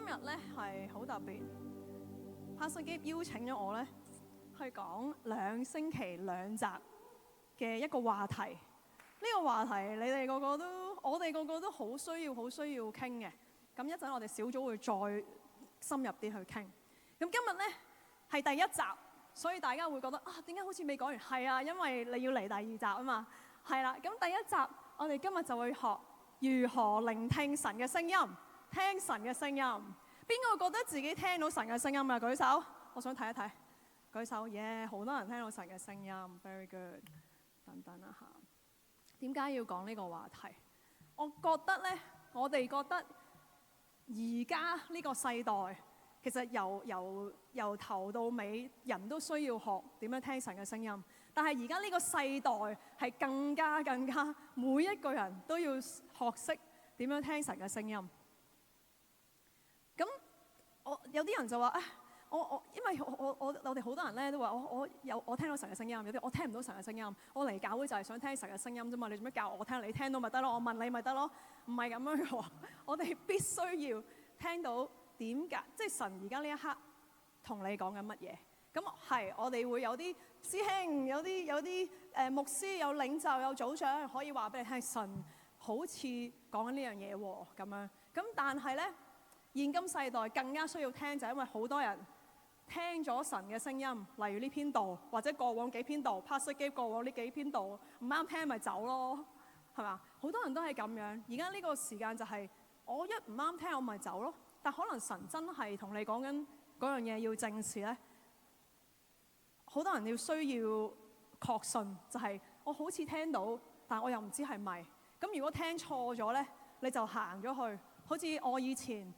今日咧係好特別，Pastor Gabe 邀請咗我咧去講2星期2集嘅一個話題。呢個話題你哋個個都，我哋個個都好需要傾嘅。咁一陣我哋小組會再深入啲去傾。咁今日咧係第1集，所以大家會覺得啊，點解好似未講完？係啊，因為你要嚟第2集啊嘛。係啦，咁第1集我哋今日就會學如何聆聽神嘅聲音，聽神嘅聲音。邊個覺得自己聽到神嘅聲音啊？舉手，我想睇一睇。舉手，耶！好多人聽到神嘅聲音 ，very good。等等啊嚇，點解要講呢個話題？我覺得咧，我哋覺得而家呢個世代，其實由頭到尾，人都需要學點樣聽神嘅聲音。但係而家呢個世代係更加，每一個人都要學識點樣聽神嘅聲音。咁有啲人就話因為我哋好多人咧都話我聽到神嘅聲音，有啲我聽唔到神嘅聲音。我嚟教會就係想聽神嘅聲音啫嘛，你做咩教我聽？你聽到咪得咯，我問你咪得咯，唔係咁樣嘅喎。我哋必須要聽到點解，即係神而家呢一刻同你講緊乜嘢。咁係我哋會有啲師兄，有啲牧師，有領袖，有組長可以話俾你聽，神好似講緊呢樣嘢喎咁樣。咁但係咧，現今世代更加需要聽，就係因為好多人聽咗神嘅聲音，例如呢篇道或者過往幾篇道 Pastor Gabe 過往呢幾篇道唔啱聽咪走咯，係嘛？好多人都係咁樣。而家呢個時間就係我一唔啱聽我咪走咯。但可能神真係同你講緊嗰樣嘢要正視咧。好多人要需要確信，就係我好似聽到，但我又唔知係咪。咁如果聽錯咗咧，你就行咗去。好似我以前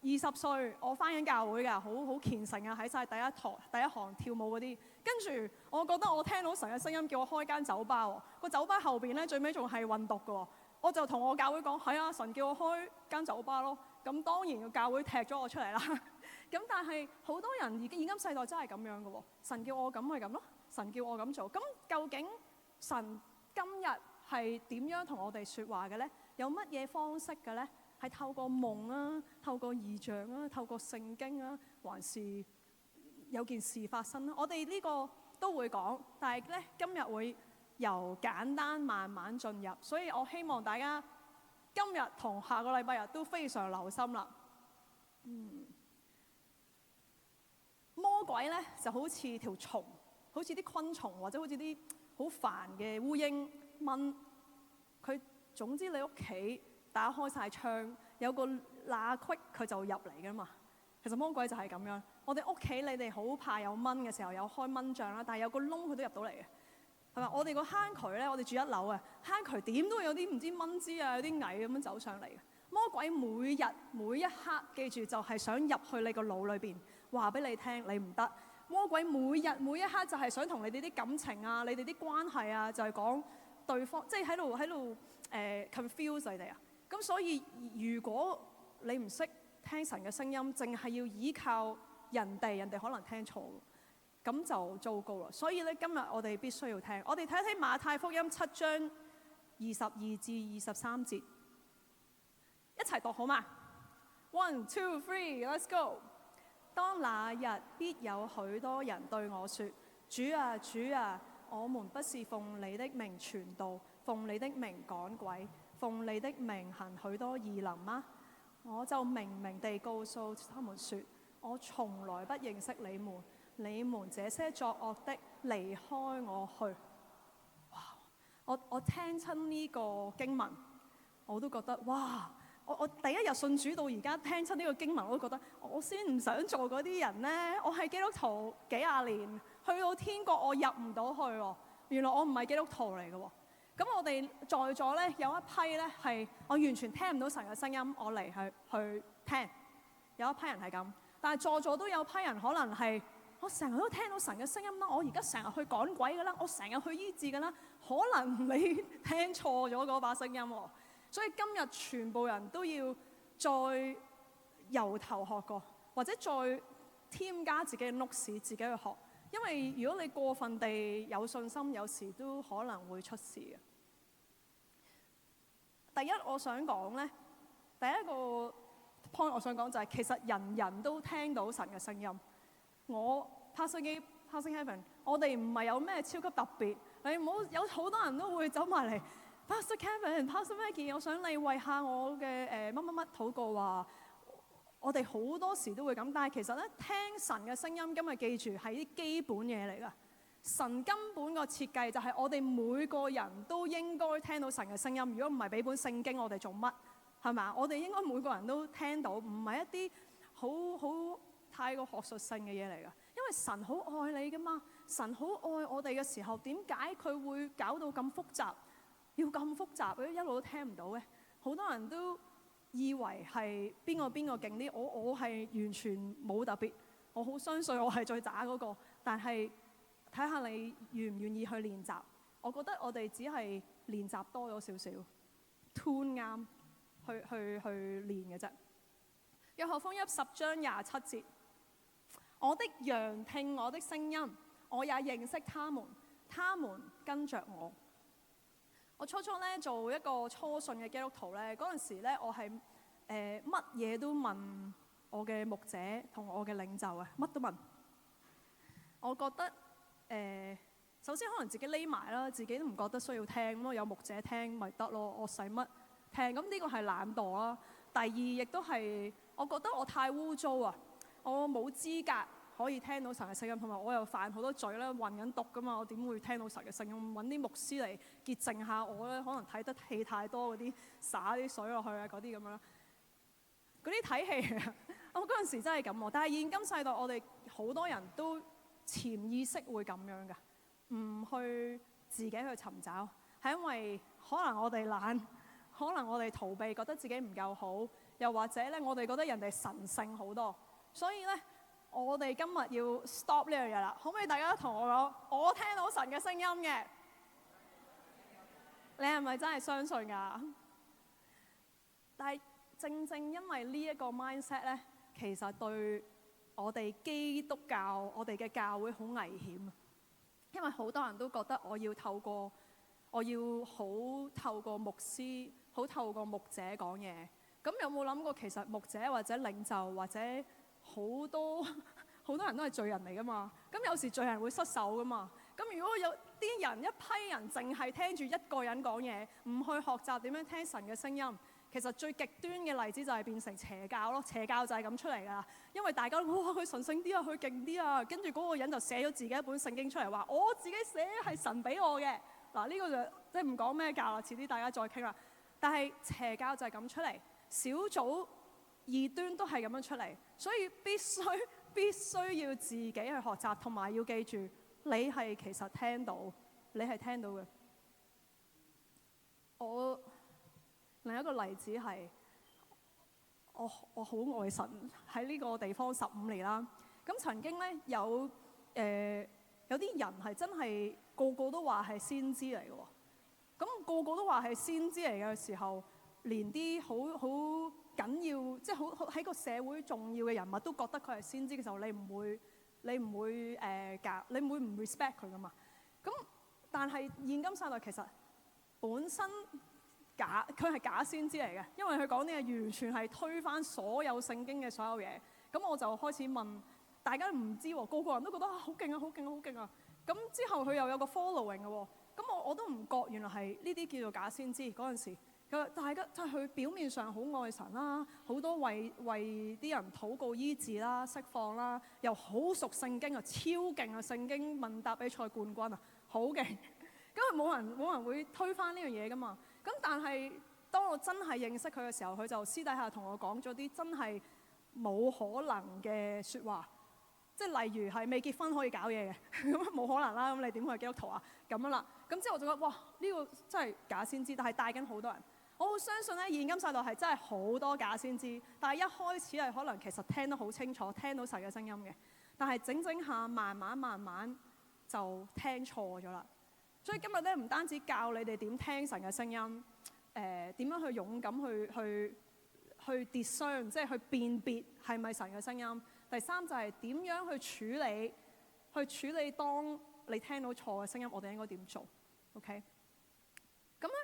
20歲，我返緊教會㗎，好虔誠啊，喺晒第一行跳舞嗰啲。跟住我覺得我聽到神嘅聲音，叫我開間酒吧喎。個酒吧後邊咧，最尾仲係運毒㗎喎。我就同我教會講：係啊，神叫我開間酒吧咯。咁當然個教會踢咗我出嚟啦。咁但係好多人現今世代真係咁樣嘅喎，神叫我咁咪咁咯，神叫我咁做。咁究竟神今日係點樣同我哋説話嘅咧？有乜嘢方式嘅咧？係透過夢啊，透過異象啊，透過聖經啊，還是有件事發生啦？我哋呢個都會講，但係咧今日會由簡單慢慢進入，所以我希望大家今日同下個禮拜日都非常留心啦。魔鬼咧就好似條蟲，好似啲昆蟲，或者好似啲好煩嘅烏蠅蚊。佢總之你屋企打開晒窗，有個罅隙佢就入嚟噶嘛。其實魔鬼就係咁樣。我哋屋企你哋好怕有蚊嘅時候有開蚊帳啦，但係有個窿佢都入到嚟嘅，係咪？我哋個坑渠咧，我哋住1樓啊，坑渠點都會有啲唔知蚊滋啊，有啲蟻咁樣走上嚟嘅。魔鬼每日每一刻記住就係想入去你個腦裏邊。話俾你聽，你唔得。魔鬼每日每一刻就係想同你哋啲感情啊，你哋啲關係啊，就係講對方，即係喺度confuse 你哋啊。咁所以如果你唔識聽神嘅聲音，淨係要依靠人哋可能聽錯，咁就糟糕啦。所以咧，今日我哋必須要聽。我哋睇睇馬太福音7章22至23節，一齊讀好嗎？ 1, 2, 3, let's go。當那日必有許多人對我說：主啊，主啊，我們不是奉你的名傳道，奉你的名趕鬼，奉你的名行許多異能嗎？我就明明地告訴他們說：我從來不認識你們，你們這些作惡的，離開我去。哇！我聽親呢個經文，我都覺得哇！我第一日信主到而家聽親呢個經文，我都覺得我先唔想做嗰啲人呢。我係基督徒幾廿年，去到天國我入唔到去喎。原來我唔係基督徒嚟嘅喎。咁我哋在座呢，有一批呢係我完全聽唔到神嘅聲音，我嚟去聽。有一批人係咁，但係在座都有批人可能係我成日都聽到神嘅聲音啦，我而家成日去趕鬼㗎啦，我成日去醫治㗎啦。可能你聽錯咗嗰把聲音喎。所以今日全部人都要再由頭學過，或者再添加自己嘅 notes，自己去學。因為如果你過分地有信心，有時都可能會出事嘅。第一，我想講咧，第一個 point 我想講就係其實人人都聽到神嘅聲音。我 Pastor Gabe、Pastor Kevin， 我哋唔係有咩超級特別。你唔好有好多人都會走埋嚟 Pastor Kevin、Pastor Maggie， 我想你為下我嘅乜乜乜禱告話。我哋好多時都會咁，但係其實咧聽神嘅聲音，今日記住係啲基本嘢嚟㗎。神根本個設計就係我哋每個人都應該聽到神嘅聲音。如果唔係俾本聖經我哋做乜？係咪？我哋應該每個人都聽到，唔係一啲好太過學術性嘅嘢嚟㗎。因為神好愛你㗎嘛，神好愛我哋嘅時候，點解佢會搞到咁複雜？要咁複雜，一路都聽唔到嘅。好多人都以為係邊個勁啲，我係完全冇特別，我好相信我係最渣嗰個。但係睇下你願唔願意去練習。我覺得我哋只係練習多咗少少 tune 啱去練嘅啫。約翰福音10章27節，我的羊聽我的聲音，我也認識他們，他們跟着我。我初咧做一個初信嘅基督徒咧，嗰陣時咧我係乜嘢都問我嘅牧者同我嘅領袖啊，乜都問。我覺得首先可能自己匿埋啦，自己都唔覺得需要聽，咁我有牧者聽咪得咯，我使乜聽？咁呢個係懶惰啦。第二亦都係我覺得我太污糟啊，我冇資格可以聽到神嘅聲音，同埋我又犯好多罪啦，混緊毒噶嘛，我點會聽到神嘅聲音？揾啲牧師嚟潔淨下我咧，可能睇得戲太多嗰啲，灑啲水落去啊嗰啲咁樣啦。嗰啲睇戲啊，我嗰陣時真係咁喎。但係現今世代，我哋好多人都潛意識會咁樣噶，唔去自己去尋找，係因為可能我哋懶，可能我哋逃避，覺得自己唔夠好，又或者咧我哋覺得人哋神聖好多，所以咧。我哋今日要 stop 呢樣嘢啦，可唔可以大家同我講？我聽到神嘅聲音嘅，你係咪真係相信㗎？但係正因為呢一個 mindset 咧，其實對我哋基督教、我哋嘅教會好危險啊！因為好多人都覺得我要透過牧師、好透過牧者講嘢。咁有冇諗過其實牧者或者領袖或者好多人都係罪人嚟噶嘛？咁有時罪人會失手噶嘛？咁如果有啲人一批人淨係聽住一個人講嘢，唔去學習點樣聽神嘅聲音，其實最極端嘅例子就係變成邪教咯。邪教就係咁出嚟噶，因為大家哇佢神聖啲啊，佢勁啲啊，跟住嗰個人就寫咗自己一本聖經出嚟話我自己寫係神俾我嘅。嗱呢個就即係唔講咩教啦，遲啲大家再傾啦。但係邪教就係咁出嚟，小組異端都係咁樣出嚟，所以必須要自己去學習，同埋要記住，你係其實聽到，你係聽到嘅。我另一個例子係，我好愛神，喺呢個地方15年啦。咁曾經咧有啲人係真係個個都話係先知嚟嘅喎。咁個個都話係先知嚟嘅時候，連啲好緊要，即係好喺個社會重要嘅人物都覺得佢係先知嘅時候，你唔會唔 respect 佢噶嘛？咁但係現今世代其實本身佢係假先知嚟嘅，因為佢講啲嘢完全係推翻所有聖經嘅所有嘢。咁我就開始問大家唔知喎，個個人都覺得好勁啊，好勁啊，好勁啊！咁之後佢又有個 following 嘅喎，咁我都唔覺原來係呢啲叫做假先知嗰陣時。大家即係佢表面上好愛神啦，好多為啲人禱告醫治啦、釋放啦，又好熟聖經啊，超勁啊！聖經問答比賽冠軍啊，好勁！咁冇人會推翻呢樣嘢噶嘛？咁但係當我真係認識佢嘅時候，佢就私底下同我講咗啲真係冇可能嘅説話，即係例如係未結婚可以搞嘢嘅，咁冇可能啦！咁你點去基督徒啊？咁樣啦，咁之後我就覺得哇，呢個真係假先知，但係帶緊好多人。我好相信咧，現今世代係真係好多假先知，但係一開始係可能其實聽得好清楚，聽到神嘅聲音嘅，但係整下慢慢就聽錯咗啦。所以今日咧唔單止教你哋點聽神嘅聲音，點樣去勇敢去 discern， 即係去辨別係咪神嘅聲音。第三就係點樣去處理當你聽到錯嘅聲音，我哋應該點做 ？OK？ 咁咧。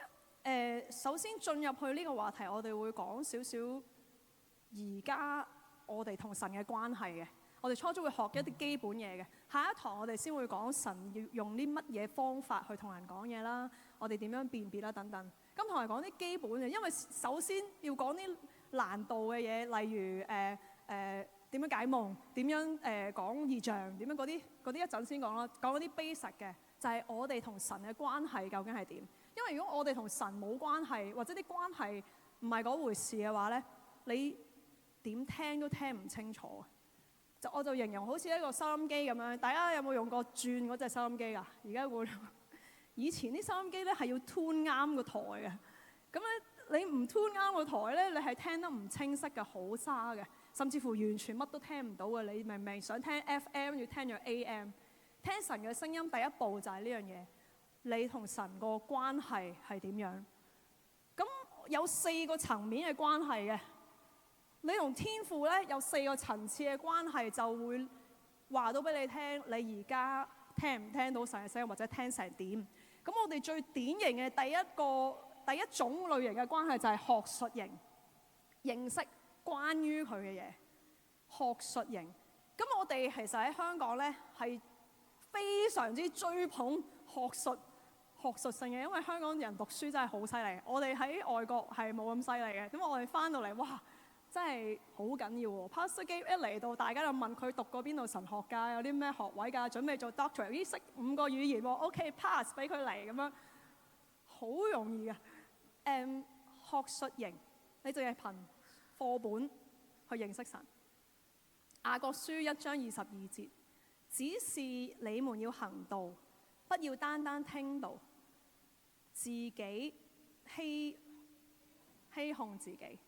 首先進入去呢個話題，我哋會講少少而家加我哋同神嘅關係嘅。我哋初初會學一啲基本嘢嘅，下一堂我哋先會講神要用啲乜嘢方法去同人講嘢啦，我哋點樣辨別啦等等。咁同埋講啲基本嘅，因為首先要講啲難度嘅嘢，例如點樣解夢，點樣講異象，點樣嗰啲一陣先講啦。講嗰啲 basic 嘅，就係我哋同神嘅關係究竟係點？因為如果我哋同神冇關係，或者啲關係唔係嗰回事嘅話咧，你點聽都聽唔清楚。我就形容好似一個收音機咁樣，大家有冇用過轉嗰隻收音機㗎？而家會，以前啲收音機咧係要 tune 啱個台嘅，咁咧你唔 tune 啱個台咧，你係聽得唔清晰嘅，好沙嘅，甚至乎完全乜都聽唔到嘅。你明明想聽 FM 要聽咗 AM， 聽神嘅聲音第一步就係呢樣嘢，你同神個關係係點樣？咁有4個層面嘅關係嘅。你同天父咧有4個層次嘅關係，就會話到俾你聽，你而家聽唔聽到神嘅聲音，或者聽成點？咁我哋最典型嘅第一種類型嘅關係就係學術型，認識關於佢嘅嘢。學術型，咁我哋其實喺香港咧係非常之追捧學術性嘅，因為香港人讀書真係好犀利。我哋喺外國係冇咁犀利嘅，咁我哋翻到嚟，哇！真係好緊要喎 ！Pastor Gabe 一嚟到，大家就問佢讀過邊度神學㗎，有啲咩學位㗎，準備做 doctorate， 咦識5個語言喎 ，OK pass 俾佢嚟咁樣，好容易嘅。學術型，你淨係憑課本去認識神。雅各書1章22節，只是你們要行道，不要單單聽道，自己欺哄自己。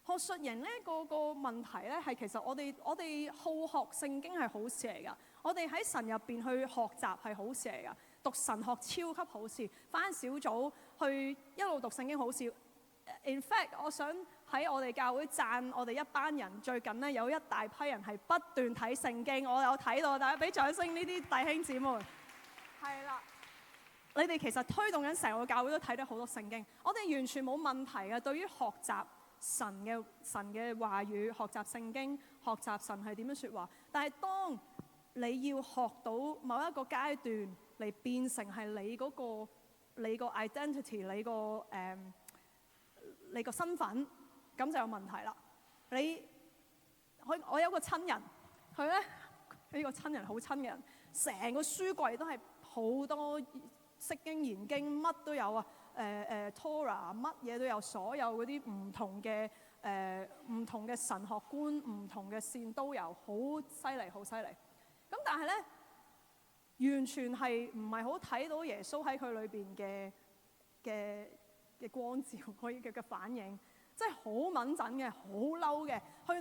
學術型咧個問題咧係其實我哋好學聖經係好事嚟㗎，我哋喺神入邊去學習係好事嚟㗎，讀神學超級好事，返小組去一路讀聖經好事。In fact， 我想喺我哋教會讚我哋一班人，最近咧有一大批人係不斷睇聖經，我有睇到，大家俾掌聲呢啲弟兄姊妹。係啦，你哋其實推動緊成個教會都睇得好多聖經，我哋完全冇問題嘅，對於學習神嘅話語，學習聖經，學習神係點樣説話。但係當你要學到某一個階段嚟變成係你個 identity， 你個身份，咁就有問題啦。我有個親人，佢咧呢個親人好親嘅人，成個書櫃都係好多釋經研經，乜都有啊。Torah 乜嘢都有，所有嗰啲唔同嘅神學觀、唔同嘅線都有，好犀利，好犀利。咁但係咧，完全係唔係好睇到耶穌喺佢裏邊嘅光照，可以嘅反應，真係好敏感嘅，好嬲嘅。去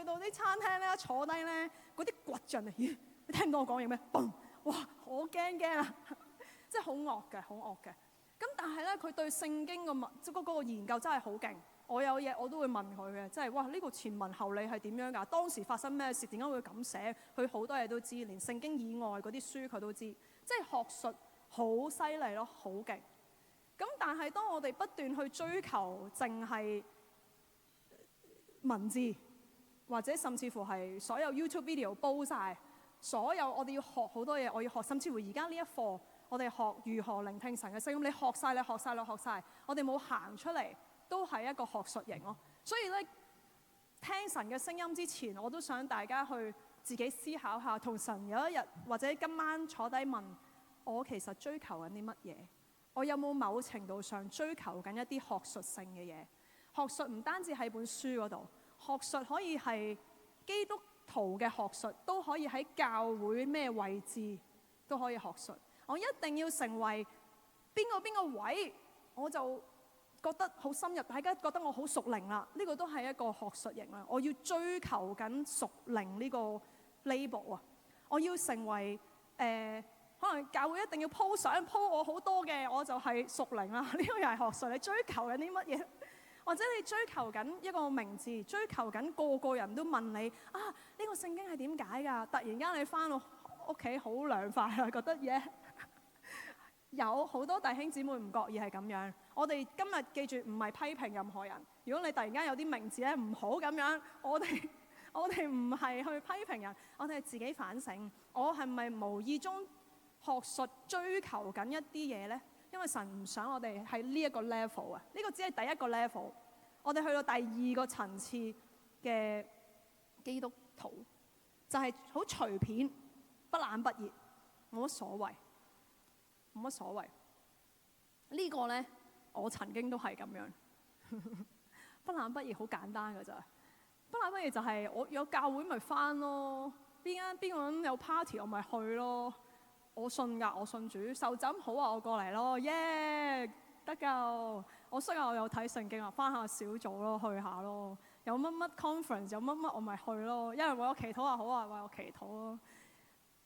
到啲餐廳咧，坐低咧，嗰啲掘進嚟，咦？你聽唔到我講嘢咩？嘣！哇！好驚啊！真係好惡嘅，好惡嘅。咁但係咧，佢對聖經嗰個研究真係好勁。我有嘢我都會問佢嘅，即係哇呢個前文後理係點樣㗎？當時發生咩事？點解會咁寫？佢好多嘢都知，連聖經以外嗰啲書佢都知。即係學術好犀利咯，好勁。咁但係當我哋不斷去追求淨係文字，或者甚至乎係所有 YouTube video 煲晒，所有我哋要學好多嘢，我要學，甚至乎而家呢一課。我哋學如何聆聽神嘅聲音，你學晒，我哋冇行出嚟，都係一個學術型咯。所以咧，聽神嘅聲音之前，我都想大家去自己思考下，同神有一日或者今晚坐低問，我其實追求緊啲乜嘢？我有冇某程度上追求緊一啲學術性嘅嘢？學術唔單止喺本書嗰度，學術可以係基督徒嘅學術，都可以喺教會咩位置都可以學術。我一定要成為邊個位，我就覺得好深入，大家覺得我好屬靈啦。呢個都係一個學術型啦。我要追求緊屬靈呢個 label 啊。我要成為可能教會一定要 po 相 po 我好多嘅，我就係屬靈啦。呢個又係學術。你追求緊啲乜嘢？或者你追求緊一個名字，追求緊個個人都問你啊，呢個聖經係點解㗎？突然間你翻到屋企好涼快啊，覺得嘢。有好多弟兄姊妹唔覺意係咁樣。我哋今日記住唔係批評任何人。如果你突然間有啲名字咧唔好咁樣，我哋唔係去批評人，我哋係自己反省。我係咪無意中學術追求緊一啲嘢呢？因為神唔想我哋喺呢一個 level 啊，呢個只係第一個 level。我哋去到第二個層次嘅基督徒，就係好隨便、不冷不熱，冇乜所謂。冇乜所謂，呢個呢，我曾經都係咁樣，不冷不熱，好簡單㗎咋。不冷不熱就係我有教會咪返咯，邊個人有 party 我咪去咯。我信㗎，我信主，受浸好啊，我過嚟咯，耶，得㗎。我識啊，我有睇聖經啊，返下小組咯，去下咯。有乜乜 conference， 有乜乜我咪去咯。因為為我祈禱啊，好啊，為我祈禱咯。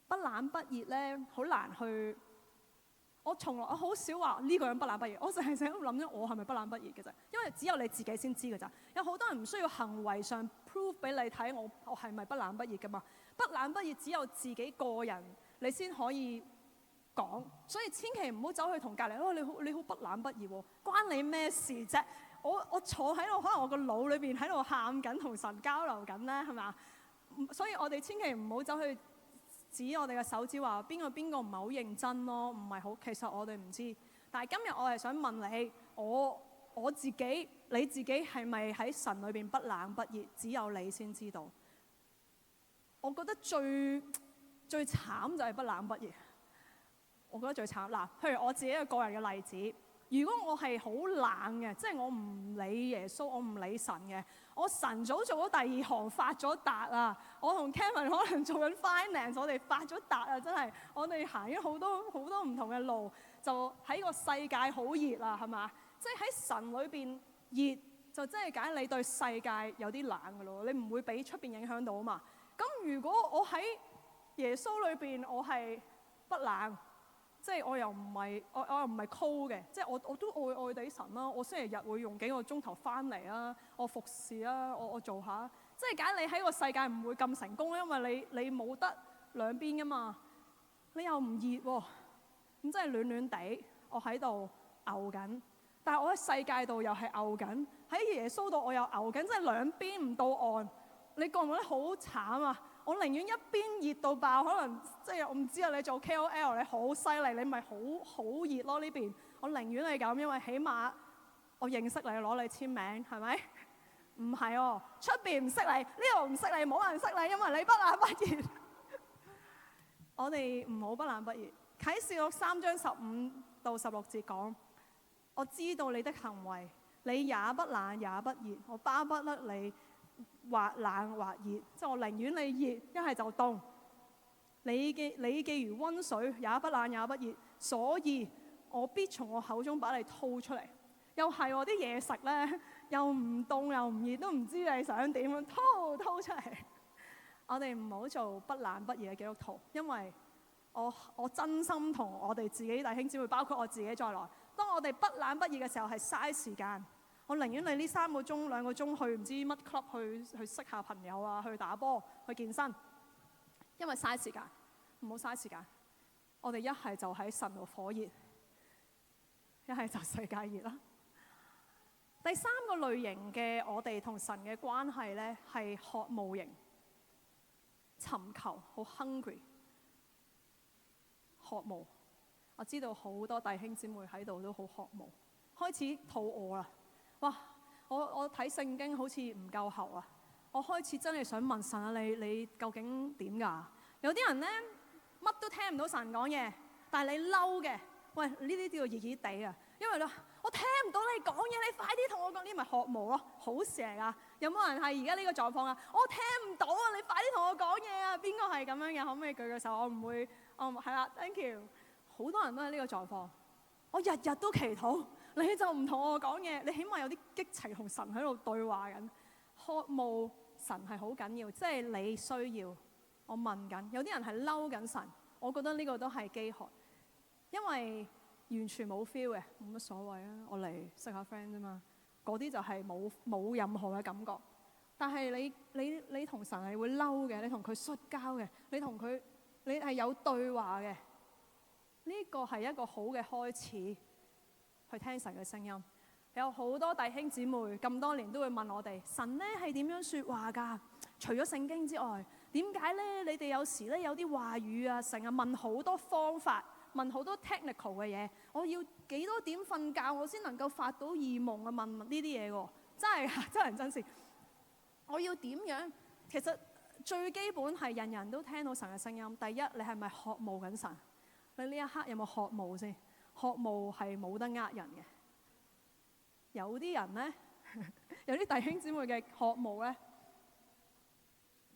不冷不熱呢，好難去。我好少話呢個人不冷不熱，我淨係成日諗咗我係咪不冷不熱嘅啫，因為只有你自己先知㗎咋。有好多人唔需要行為上 prove 俾你睇，我係咪不冷不熱㗎嘛？不冷不熱只有自己個人你先可以講，所以千祈唔好走去同隔離你好不冷不熱喎，關你咩事啫？我坐喺度，可能我個腦裏邊喺度喊緊，同神交流緊咧，係咪？所以我哋千祈唔好走去指我哋嘅手指話邊個唔係好認真咯，唔係好，其實我哋唔知。但係今日我係想問你，我自己，你自己係咪喺神裏邊不冷不熱？只有你先知道。我覺得最慘就係不冷不熱。我覺得最慘嗱，譬如我自己嘅個人嘅例子，如果我係好冷嘅，即係我唔理耶穌，我唔理神嘅，我晨早做咗第二行發咗達啊！我同 Kevin 可能做緊 finance， 我哋發咗達啊！真係，我哋行咗好多唔同嘅路，就喺個世界好熱啊，係嘛？即係喺神裏邊熱，就真係解你對世界有啲冷㗎咯，你唔會俾出邊影響到啊嘛。咁如果我喺耶穌裏邊，我係不冷。即係我又唔係 call 嘅，即係我都愛地神啦。我星期日會用幾個鐘頭翻嚟啊，我服侍啊，我做下。即係假如你喺個世界唔會咁成功，因為你冇得兩邊噶嘛。你又唔熱喎，咁真係暖暖地，我喺度牛緊。但係我喺世界度又係牛緊，喺耶穌度我又牛緊，即係兩邊唔到岸。你覺唔覺得好慘啊？我寧願一邊熱到爆，可能即係我唔知啊。你做 KOL 你好犀利，你咪好熱咯呢邊。我寧願你咁，因為起碼我認識你，攞你簽名，係咪？唔係喎，出邊唔識你，呢度唔識你，冇人識你，因為你不冷不熱。我哋唔好不冷不熱。啟示錄3章15到16節講：我知道你的行為，你也不冷也不熱，我巴不得你或冷或熱，即係我寧願你熱，一係就凍。你既如溫水，也不冷也不熱，所以我必從我口中把你吐出嚟。又係啲嘢食咧，又唔凍又唔熱，都唔知你想點樣吐出嚟。我哋唔好做不冷不熱嘅基督徒，因為我真心同我哋自己弟兄姊妹，包括我自己在內，當我哋不冷不熱嘅時候係嘥時間。我寧願你呢3個鐘2個鐘去唔知乜 club 去識下朋友啊，去打波去健身，因為嘥時間，唔好嘥時間。我哋一係就喺神度火熱，一係就世界熱啦。第3個類型嘅我哋同神嘅關係咧，係渴慕型，尋求，好 hungry， 渴慕。我知道好多弟兄姊妹喺度都好渴慕，開始肚餓啦。哇！我睇聖經好似唔夠喉啊！我開始真係想問神啊，你究竟點㗎？有啲人咧乜都聽唔到神講嘢，但係你嬲嘅，喂，呢啲叫做熱熱地啊！因為咧我聽唔到你講嘢，你快啲同我講，呢咪渴慕咯，好事嚟㗎！有冇人係而家呢個狀況啊？我聽唔到啊！你快啲同我講嘢啊！邊個係咁樣嘅？可唔可以舉個手？我唔會，係啦 ，thank you。好多人都係呢個狀況，我日日都祈禱。你就唔同我講嘢，你起碼有啲激情同神喺度對話緊。渴慕神係好緊要，即係你需要。我問緊，有啲人係嬲緊神，我覺得呢個都係飢渴，因為完全冇 feel 嘅，冇乜所謂啊，我嚟識下 friend 啫嘛。嗰啲就係冇任何嘅感覺。但係你同神係會嬲嘅，你同佢摔跤嘅，你係有對話嘅。呢個係一個好嘅開始，去聽神嘅聲音。有好多弟兄姊妹咁多年都會問我哋：神咧係點樣説話㗎？除咗聖經之外，點解咧你哋有時咧有啲話語啊，成日問好多方法，問好多 technical 嘅嘢？我要幾多點瞓覺我先能夠發到異夢啊？問呢啲嘢喎，真係真人真事。我要點樣？其實最基本係人人都聽到神嘅聲音。第一，你係咪渴慕緊神？你呢一刻有冇渴慕先？渴慕係冇得呃人嘅。有啲人咧，有啲弟兄姊妹嘅渴慕咧，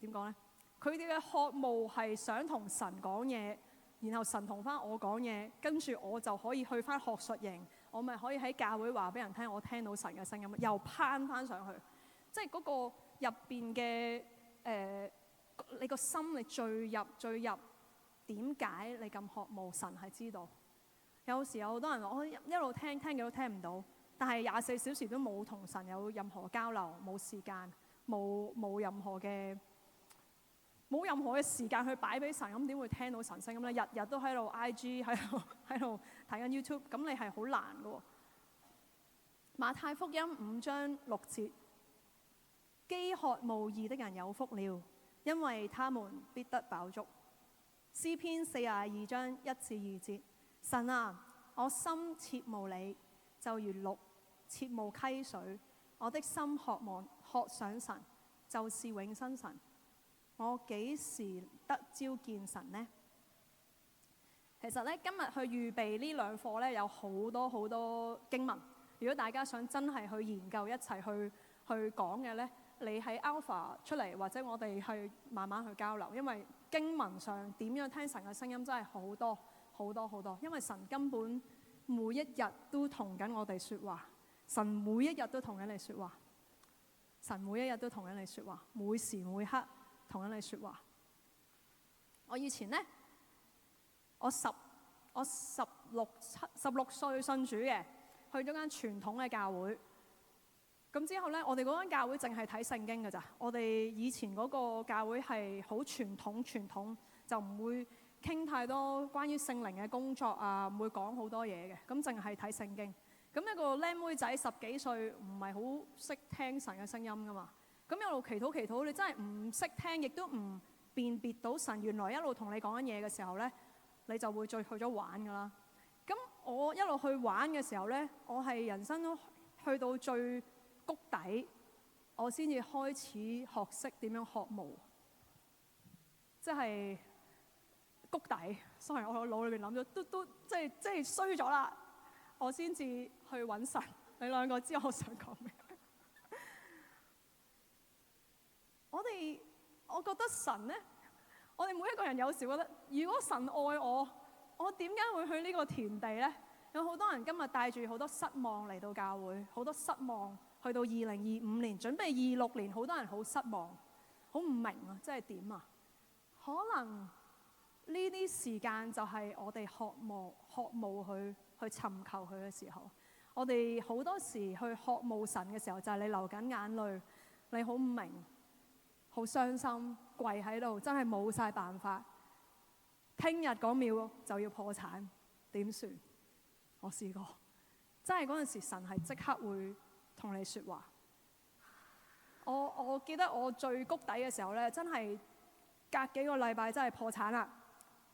點講咧？佢哋嘅渴慕係想同神講嘢，然後神同翻我講嘢，跟住我就可以去翻學術營，我咪可以喺教會話俾人聽，我聽到神嘅聲音，又攀翻上去。即係嗰個入邊嘅你個心，你最入，點解你咁渴慕？神係知道。有時有好多人話，我一路聽極都聽唔到。但係24小時都冇同神有任何交流，冇時間，冇任何嘅時間去擺俾神，咁點會聽到神聲咁咧？日日都喺度 IG 喺度睇緊 YouTube，咁你係好難嘅喎。馬太福音5章6節，飢渴慕義的人有福了，因為他們必得飽足。詩篇42章1至2節，神啊，我心切慕你，就如鹿切慕溪水，我的心渴想神，就是永生神。我幾時得朝見神呢？其實咧，今日去預備呢兩課咧，有好多經文。如果大家想真係去研究一齊去講嘅咧，你喺 Alpha 出嚟，或者我哋去慢慢去交流。因為經文上點樣聽神嘅聲音真係好多，因為神根本每一日都同緊我哋説話。神每一日都同緊你説話，神每一日都同緊你説話，每時每刻同緊你説話。我以前呢，我16歲信主嘅，去咗間傳統嘅教會。咁之後呢，我哋嗰間教會淨係睇聖經㗎咋。我哋以前嗰個教會係好傳統，就唔會傾太多關於聖靈嘅工作啊，唔會講好多嘢嘅。咁淨係睇聖經。咁一個靚妹仔10幾歲，唔係好識聽神嘅聲音噶嘛。咁一路祈禱，你真係唔識聽，亦都唔辨別到神原來一路同你講緊嘢嘅時候呢，你就會再去咗玩噶啦。咁我一路去玩嘅時候呢，我係人生都去到最谷底，我先至開始學識點樣渴慕，即係谷底。sorry，我個腦裏邊諗咗都即係衰咗啦。我先至去揾神，你兩個知我想講咩？我覺得神呢，我哋每一個人有時覺得，如果神愛我，我點解會去呢個田地呢？有好多人今日帶住好多失望嚟到教會，好多失望去到2025年，準備26年，好多人好失望，好唔明啊，即係點啊？可能呢啲時間就係我哋渴慕去尋求佢嘅時候。我哋好多時去渴慕神嘅時候，就係你流緊眼淚，你好唔明，好傷心，跪喺度，真係冇晒辦法。聽日嗰秒就要破產，點算？我試過，真係嗰陣時神係即刻會同你説話。我記得我最谷底嘅時候呢，真係隔幾個禮拜真係破產啦，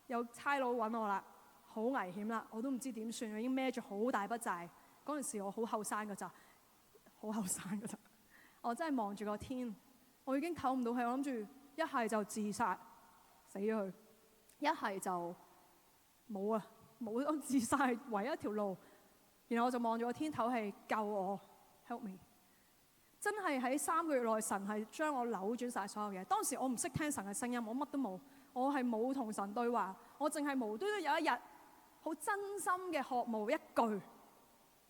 有差佬揾我啦，好危險啦，我都唔知點算，我已經孭住好大筆債。嗰陣時我好後生㗎咋，我真係望住個天，我已經唞唔到氣，我諗住一係就自殺死咗佢，一係就冇啊，冇咗自殺係唯一一條路。然後我就望住個天唞氣，救我 ，help me。真係喺3個月內，神係將我扭轉晒所有嘢。當時我唔識聽神嘅聲音，我乜都冇，我係冇同神對話，我淨係無端端有一日好真心嘅渴慕一句，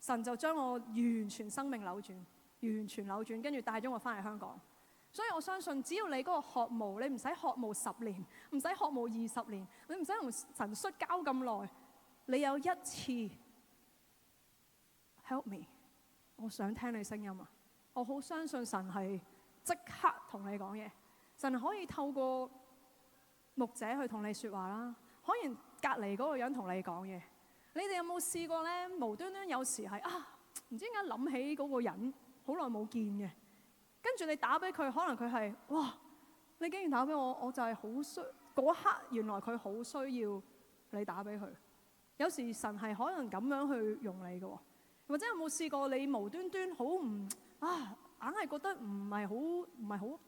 神就將我完全生命扭轉，跟住帶咗我翻嚟香港。所以我相信，只要你嗰個渴慕，你唔使渴慕10年，唔使渴慕20年，你唔使同神摔交咁耐，你有一次 help me， 我想聽你聲音啊！我好相信神係即刻同你講嘢，神可以透過牧者去同你說話啦，隔離嗰個人同你講嘢。你哋有冇試過咧？無端端有時係唔知點解諗起嗰個人好耐冇見嘅，跟住你打俾佢，可能佢係哇，你竟然打俾我，我就係好需嗰刻，原來佢好需要你打俾佢。有時神係可能咁樣去用你嘅，或者有冇試過你無端端好硬係覺得唔係好，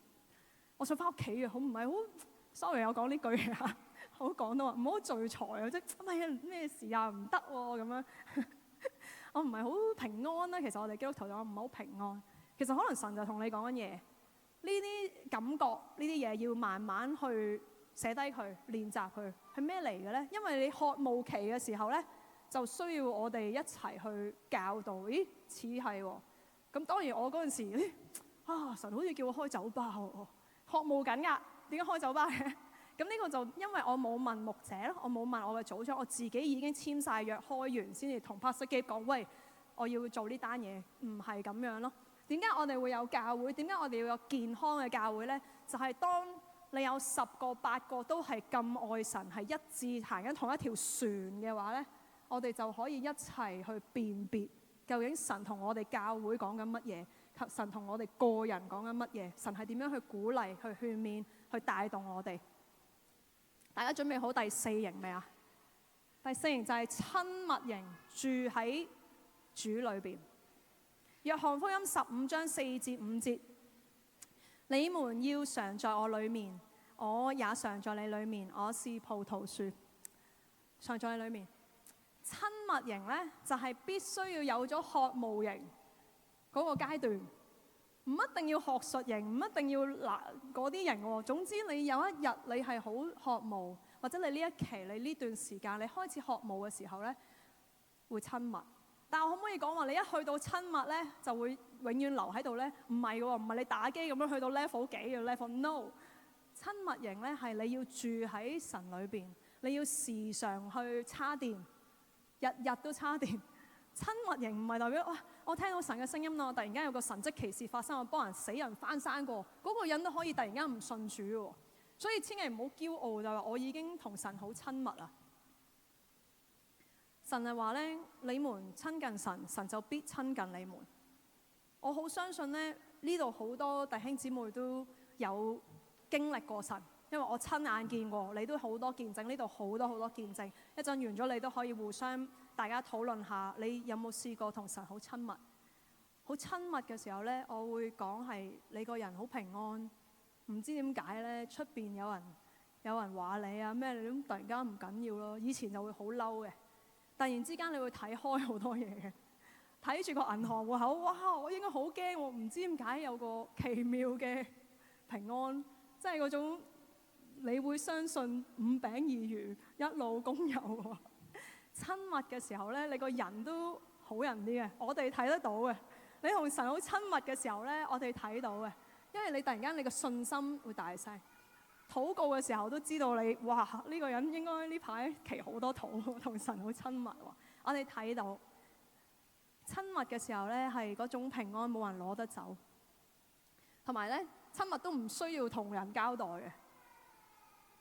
我想翻屋企啊，好唔係好 sorry， 我講呢句啊。好講到話唔好聚財啊，即係咩事啊，唔得喎咁樣。我唔係好平安啦。其實我哋基督徒就唔係好平安。其實可能神就同你講緊嘢，呢啲感覺，呢啲嘢要慢慢去寫低佢，練習佢係咩嚟嘅咧？因為你渴慕期嘅時候咧，就需要我哋一齊去教導。咦，似係喎。咁當然我嗰陣時神好似叫我開酒吧喎，渴慕緊㗎。點解開酒吧嘅？咁呢個就因為我冇問牧者咯，我冇問我嘅組長，我自己已經簽晒約開完先至同 Pastor Gabe 講，喂，我要做呢單嘢，唔係咁樣咯。點解我哋會有教會？點解我哋要有健康嘅教會咧？就係當你有10個8個都係咁愛神，係一致行緊同一條船嘅話咧，我哋就可以一齊去辨別究竟神同我哋教會講緊乜嘢，及神同我哋個人講緊乜嘢，神係點樣去鼓勵、去勸勉、去帶動我哋。大家準備好第4型未啊？第4型就係親密型，住喺主裏邊。約翰福音15章4至5節，你們要常在我裏面，我也常在你裏面。我是葡萄樹，常在你裏面。親密型咧，就係必須要有咗渴慕型嗰個階段。唔一定要學術型，唔一定要嗰啲型喎。總之你有一日你係好渴慕，或者你呢一期你呢段時間你開始渴慕嘅時候咧，會親密。但係我可唔可以講話你一去到親密咧，就會永遠留喺度咧？唔係喎，唔係你打機咁樣去到 level 幾嘅 level。No， 親密型咧係你要住喺神裏邊，你要時常去叉電，日日都叉電。親密型唔係代表我聽到神嘅聲音啦，我突然間有個神蹟奇事發生，我幫人死人翻生過，嗰個人都可以突然間唔信主喎。所以千祈唔好驕傲，就係話我已經同神好親密啦。神係話咧，你們親近神，神就必親近你們。我好相信咧，呢度好多弟兄姊妹都有經歷過神，因為我親眼見過，你都好多見證，呢度好多見證。一陣完咗，你都可以互相大家討論下，你有冇試過同神好親密？好親密嘅時候咧，我會講係你個人好平安，唔知點解咧，出邊有人話你啊咩，你咁突然間唔緊要咯。以前就會好嬲嘅，突然之間你會睇開好多嘢嘅，睇住個銀行戶口，哇！我應該好驚喎，唔知點解有個奇妙嘅平安，即係嗰種你會相信5餅2魚一路公有喎。親密嘅時候咧，你個人都好人啲嘅，我哋睇得到嘅。你同神好親密嘅時候咧，我哋睇到嘅，因為你突然間你個信心會大晒。禱告嘅時候都知道你，哇！呢個人應該呢排祈好多禱，同神好親密喎。我哋睇到親密嘅時候咧，係嗰種平安冇人攞得走，同埋咧親密都唔需要同人交代嘅。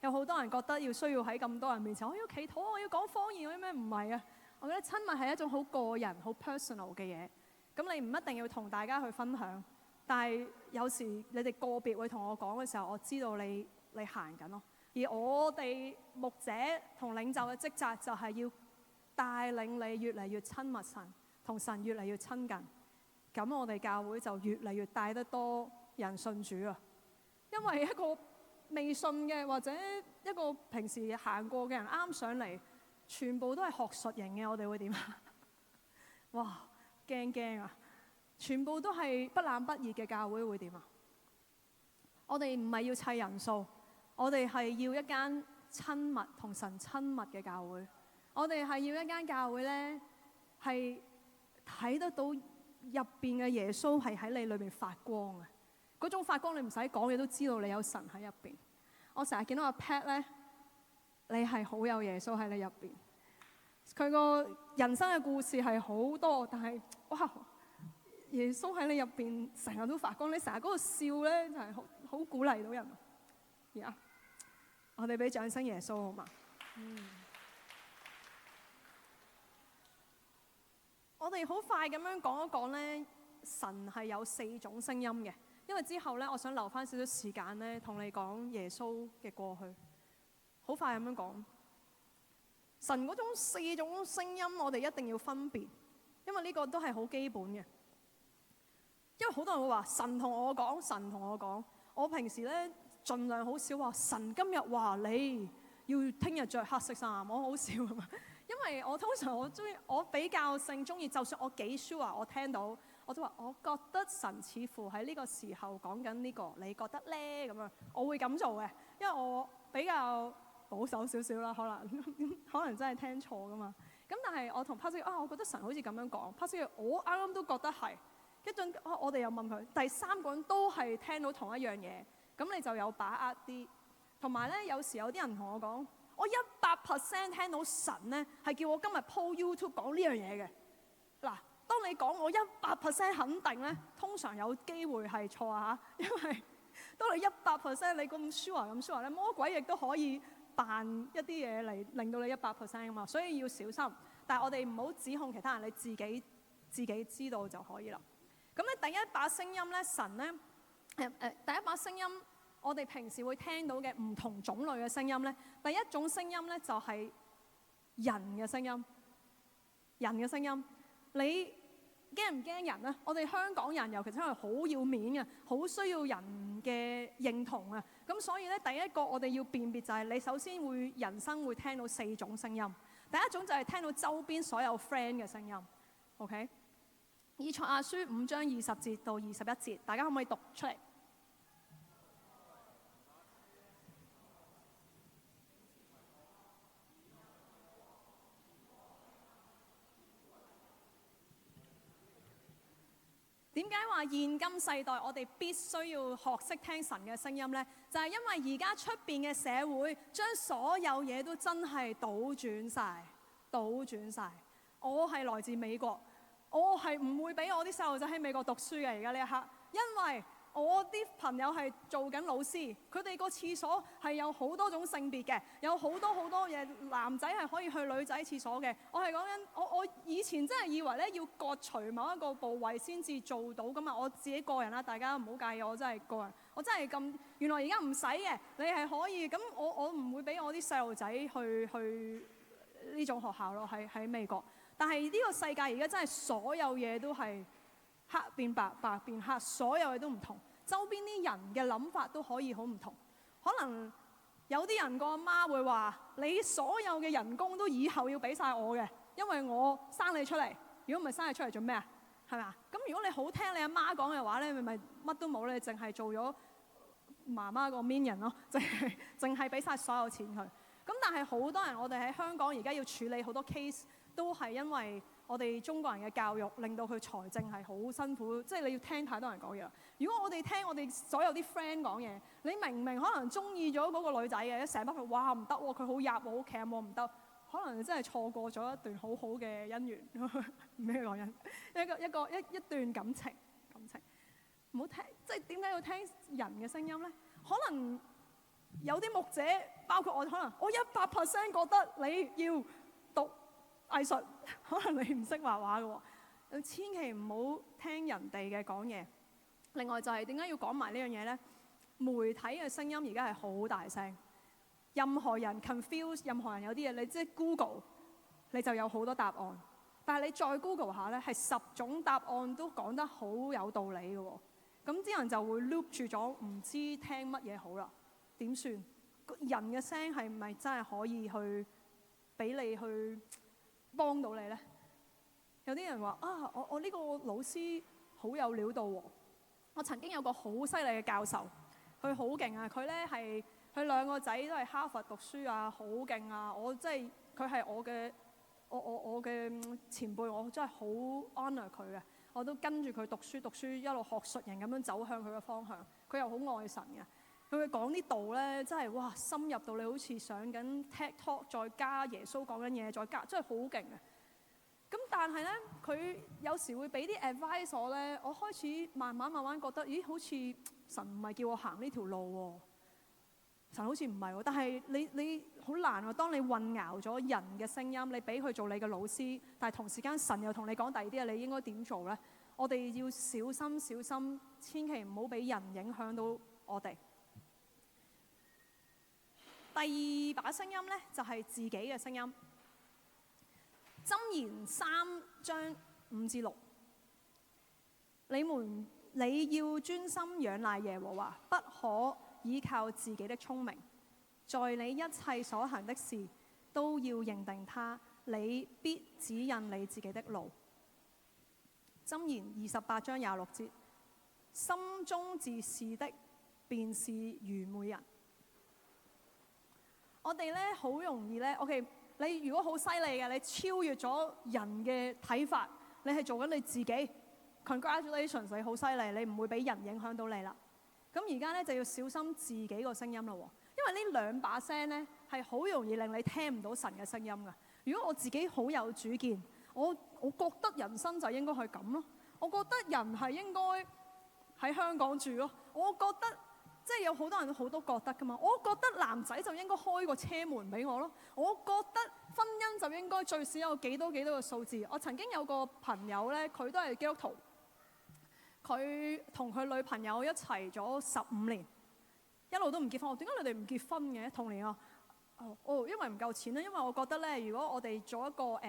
有好多人覺得要需要喺咁多人面前，我要祈禱，我要講方言，嗰啲咩？唔係啊！我覺得親密係一種好個人、好 personal 嘅嘢。咁你唔一定要同大家去分享，但係有時你哋個別會同我講嘅時候，我知道你行緊咯。而我哋牧者同領袖嘅職責就係要帶領你越嚟越親密神，同神越嚟越親近。咁我哋教會就越嚟越帶得多人信主啊！因為一個未信嘅或者一個平時行過嘅人啱上嚟，全部都係學術型嘅，我哋會點啊？哇，驚啊！全部都係不冷不熱嘅教會會點啊？我哋唔係要砌人數，我哋係要一間親密同神親密嘅教會。我哋係要一間教會咧，係睇得到入邊嘅耶穌係喺你裏邊發光嘅。嗰種發光你唔使講，你都知道你有神喺入邊。我成日見到阿 Pat 咧，你係好有耶穌喺你入邊。佢個人生嘅故事係好多，但係哇，耶穌喺你入邊成日都發光。你成日嗰個笑咧，就係好鼓勵到人。而家我哋俾掌聲耶穌好嘛？我哋好快咁樣講一講咧，神係有4種聲音嘅，因為之後咧，我想留翻少少時間咧，同你講耶穌嘅過去。好快咁樣講，神嗰種4種聲音，我哋一定要分別，因為呢個都係好基本嘅。因為好多人會話神同我講，神同我講。我平時咧盡量好少話神今日話你要聽日着黑色衫，我好少㗎嘛。因為我通常我比較性中意，就算我幾 sure 我聽到，我都話我覺得神似乎喺呢個時候講緊呢個，你覺得咧咁樣，我會咁做嘅，因為我比較保守少少啦，可能真係聽錯噶嘛。咁但係我同 Pastor 我覺得神好似咁樣講 Pastor 我啱啱都覺得係。一陣我哋又問佢，第3個人都係聽到同一樣嘢，咁你就有把握啲。同埋咧，有時有啲人同我講，我100% 聽到神咧係叫我今日 po YouTube 講呢樣嘢嘅。嗱，當你講我100% 肯定咧，通常有機會係錯啊嚇，因為當你100% 你咁 sure 咧，魔鬼亦都可以扮一啲嘢嚟令到你100% 啊嘛，所以要小心。但係我哋唔好指控其他人，你自己知道就可以啦。咁咧第一把聲音咧，神咧第一把聲音，我哋平時會聽到嘅唔同種類嘅聲音咧，第一種聲音咧就係人嘅聲音。人嘅聲音，你驚唔驚人咧？我哋香港人尤其真係好要面嘅，好需要人嘅認同啊。咁所以咧，第一個我哋要辨別就係你首先人生會聽到4種聲音。第一種就係聽到周邊所有 friend 嘅聲音 ，OK？以賽亞書5章20節到21節，大家可唔可以讀出嚟？點解話現今世代我哋必須要學識聽神嘅聲音呢？就係因為而家出邊嘅社會將所有嘢都真係倒轉晒。我係來自美國。我係唔會俾我啲細路仔喺美國讀書嘅，而家呢一刻，因為我啲朋友係做緊老師，佢哋個廁所係有好多種性別嘅，有好多嘢，男仔係可以去女仔廁所嘅。我係講緊，我以前真係以為咧要割除某一個部位先至做到㗎嘛，我自己個人啦，大家唔好介意，我真係個人，我真係咁，原來而家唔使嘅，你係可以，咁我唔會俾我啲細路仔去呢種學校咯，喺美國。但係呢個世界而家真係所有嘢都係黑變白，白變黑，所有嘢都唔同。周邊啲人嘅諗法都可以好唔同。可能有啲人個阿媽會話：你所有嘅人工都以後要俾晒我嘅，因為我生你出嚟。如果唔係生你出嚟做咩啊？係咪啊？咁如果你好聽你阿媽講嘅話咧，咪乜都冇咧，淨係做咗媽媽個 minion 咯，淨係俾晒所有錢佢。咁但係好多人，我哋喺香港而家要處理好多 case。都係因為我哋中國人嘅教育，令到佢財政係好辛苦，即係你要聽太多人講嘢。如果我哋聽我哋所有啲 friend 講嘢，你明明可能中意咗嗰個女仔嘅，成班佢哇唔得喎，佢好入我屋企啊，我唔得，可能你真係錯過咗一段好好嘅姻緣。咩講姻？一段感情，唔好聽，即係點解要聽人嘅聲音咧？可能有啲牧者，包括我，可能我100% 覺得你要讀藝術，可能你唔識畫畫嘅喎，千祈唔好聽人哋嘅講嘢。另外就係點解要講埋呢樣嘢呢？媒體嘅聲音而家係好大聲，任何人 confuse， 任何人有啲嘢，你即係 Google， 你就有好多答案。但係你再 Google 下呢，係10種答案都講得好有道理嘅喎。咁啲人就會 loop 住咗，唔知聽乜嘢好啦。點算？人嘅聲係咪真係可以去俾你去幫到你呢？有啲人話啊，我呢個老師好有料到喎。我曾經有個好犀利嘅教授，佢好勁啊！佢呢係佢2個仔都係哈佛讀書啊，好勁啊！我真係佢係我嘅前輩，我真係好 honour 佢嘅。我都跟住佢讀書，一路學術人咁樣走向佢嘅方向。佢又好愛神嘅。佢會講啲道咧，真係哇深入到你好似上緊 TED Talk， 再加耶穌講緊嘢，再加真係好勁嘅。咁但係咧，佢有時會俾啲 advice 我咧，我開始慢慢覺得，咦，好似神唔係叫我行呢條路喎。神好似唔係喎，但係你好難喎。當你混淆咗人嘅聲音，你俾佢做你嘅老師，但係同時間神又同你講第二啲嘢，你應該點做呢？我哋要小心小心，千祈唔好俾人影響到我哋。第二把聲音呢，就係自己嘅聲音。箴言3章5至6，你要專心仰賴耶和華，不可依靠自己的聰明，在你一切所行的事都要認定他，你必指引你自己的路。箴言28章26節，心中自是的，便是愚昧人。我哋咧好容易咧 ，OK， 你如果好犀利嘅，你超越咗人嘅睇法，你係做緊你自己 ，congratulations， 你好犀利，你唔會俾人影響到你啦。咁而家咧就要小心自己個聲音啦，因為呢兩把聲咧係好容易令你聽唔到神嘅聲音㗎。如果我自己好有主見，我覺得人生就應該係咁咯，我覺得人係應該喺香港住咯，我覺得。即係有好多人好多覺得㗎嘛，我覺得男仔就應該開個車門俾我咯，我覺得婚姻就應該最少有幾多個數字。我曾經有個朋友咧，佢都係基督徒，佢同佢女朋友一齊咗15年，一路都唔結婚。點解你哋唔結婚嘅？同年啊，因為唔夠錢啦。因為我覺得咧，如果我哋做一個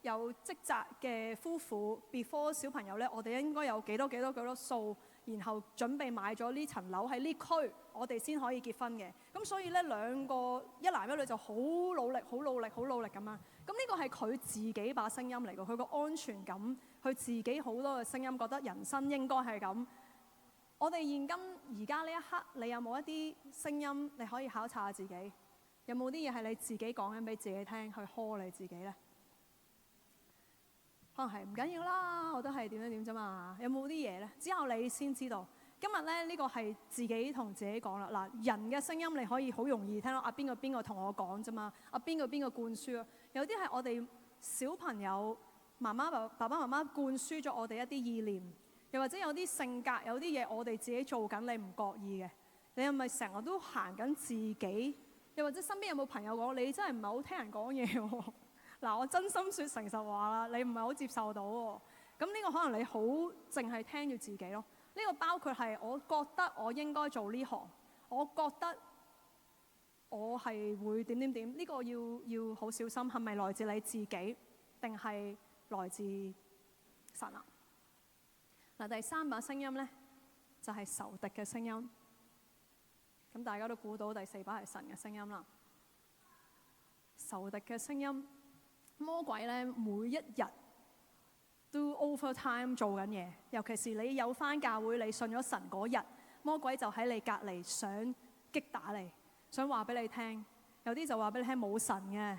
有職責嘅夫婦 before 小朋友咧，我哋應該有幾多數。然後準備買咗呢層樓喺呢區，我哋先可以結婚嘅。咁所以咧，兩個一男一女就好努力咁樣。咁呢個係佢自己把聲音嚟㗎，佢個安全感，佢自己好多嘅聲音，覺得人生應該係咁。我哋現今而家呢一刻，你有冇一啲聲音你可以考察下自己？有冇啲嘢係你自己講緊俾自己聽，去呵你自己呢？可能係唔緊要啦，我都係點啫嘛。有冇啲嘢呢？只有你先知道。今日咧呢個係自己同自己講啦。嗱，人嘅聲音你可以好容易聽到，邊個同我講啫嘛。邊個灌輸啊？有啲係我哋小朋友爸爸媽媽灌輸咗我哋一啲意念，又或者有啲性格，有啲嘢我哋自己做緊，你唔覺意嘅。你係咪成日都行緊自己？又或者身邊有冇朋友講你真係唔係好聽人講嘢喎？嗱，我真心說誠實話啦，你唔係好接受到喎。咁呢個可能你好淨係聽住自己咯。呢個包括係我覺得我應該做呢行，我覺得我係會點。呢個要好小心，係咪來自你自己，定係來自神啊？嗱，第三把聲音咧就係仇敵嘅聲音。咁大家都估到第四把係神嘅聲音啦。仇敵嘅聲音。魔鬼咧每一日都 overtime 做緊嘢，尤其是你有返教會，你信咗神嗰日，魔鬼就喺你隔離想擊打你，想話俾你聽。有啲就話俾你聽冇神嘅，